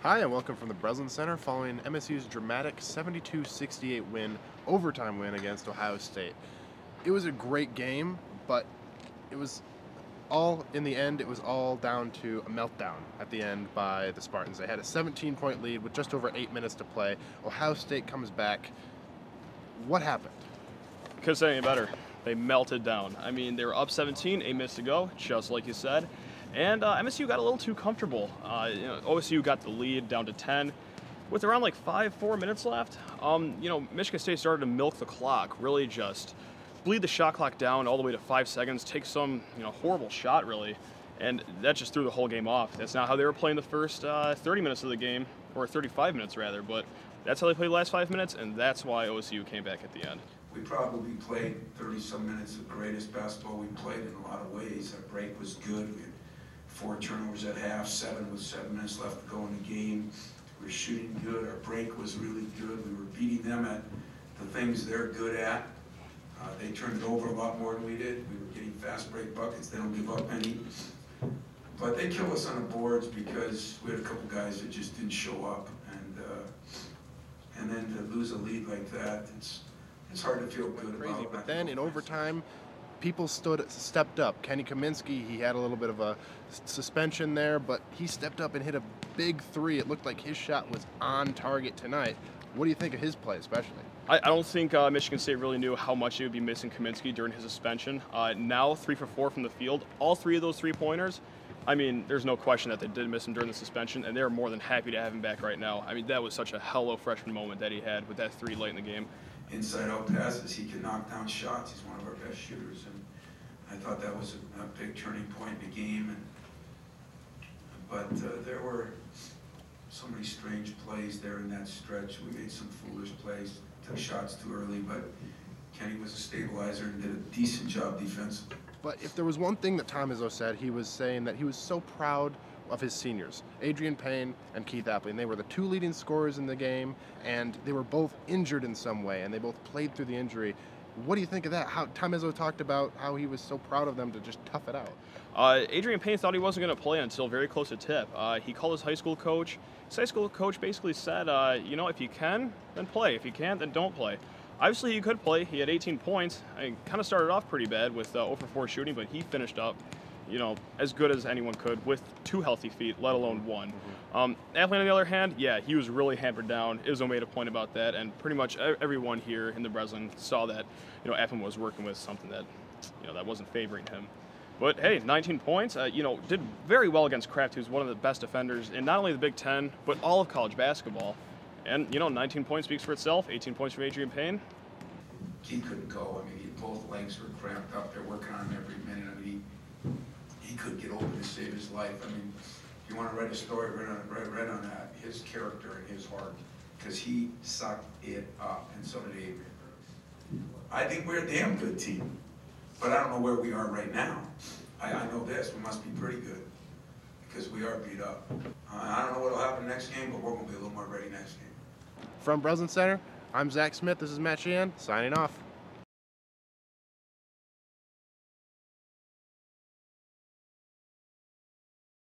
Hi, and welcome from the Breslin Center following MSU's dramatic 72-68 overtime win against Ohio State. It was a great game, but it was in the end, it was all down to a meltdown at the end by the Spartans. They had a 17-point lead with just over 8 minutes to play. Ohio State comes back. What happened? Couldn't say any better. They melted down. I mean, they were up 17, 8 minutes to go, just like you said. And MSU got a little too comfortable. OSU got the lead down to 10 with around like 4 minutes left. Michigan State started to milk the clock, really just bleed the shot clock down all the way to 5 seconds, take some horrible shot really, and that just threw the whole game off. That's not how they were playing the first 30 minutes of the game, or 35 minutes rather, but that's how they played the last 5 minutes, and that's why OSU came back at the end. We probably played 30-some minutes of greatest basketball we played in a lot of ways. Our break was good. We had 4 turnovers at half, 7 with 7 minutes left to go in the game. We were shooting good. Our break was really good. We were beating them at the things they're good at. They turned it over a lot more than we did. We were getting fast break buckets. They don't give up any. But they kill us on the boards because we had a couple guys that just didn't show up. And then to lose a lead like that, it's hard to feel good about. But then in overtime, people stepped up. Kenny Kaminsky, he had a little bit of a suspension there, but he stepped up and hit a big 3. It looked like his shot was on target tonight. What do you think of his play especially? I don't think Michigan State really knew how much they would be missing Kaminsky during his suspension. Now 3 for 4 from the field. All 3 of those 3-pointers, I mean, there's no question that they did miss him during the suspension, and they're more than happy to have him back right now. I mean, that was such a hello freshman moment that he had with that 3 late in the game. Inside-out passes, he can knock down shots. He's one of our best shooters, and I thought that was a big turning point in the game. But there were so many strange plays there in that stretch. We made some foolish plays, took shots too early, but Kenny was a stabilizer and did a decent job defensively. But if there was one thing that Tom Izzo said, he was saying that he was so proud of his seniors, Adreian Payne and Keith Appley, and they were the 2 leading scorers in the game, and they were both injured in some way, and they both played through the injury. What do you think of that? How Tom Izzo talked about how he was so proud of them to just tough it out. Adreian Payne thought he wasn't going to play until very close to tip. He called his high school coach. His high school coach basically said, if you can, then play. If you can't, then don't play. Obviously, he could play. He had 18 points. I kind of started off pretty bad with 0 for 4 shooting, but he finished up, as good as anyone could with 2 healthy feet, let alone 1. Adreian, on the other hand, yeah, he was really hampered down. Izzo made a point about that, and pretty much everyone here in the Breslin saw that, Adreian was working with something that, that wasn't favoring him. But hey, 19 points, did very well against Kraft, who's one of the best defenders in not only the Big Ten, but all of college basketball. And, 19 points speaks for itself, 18 points from Adreian Payne. He couldn't go. I mean, both legs were cramped up. They're working on him every minute. I mean, he could get over to save his life. I mean, if you want to write a story, write on that, his character and his heart, because he sucked it up, and so did Adreian. I think we're a damn good team, but I don't know where we are right now. I know this, we must be pretty good, because we are beat up. I don't know what will happen next game, but we're going to be a little more ready next game. From Breslin Center, I'm Zach Smith. This is Matt Sheehan, signing off.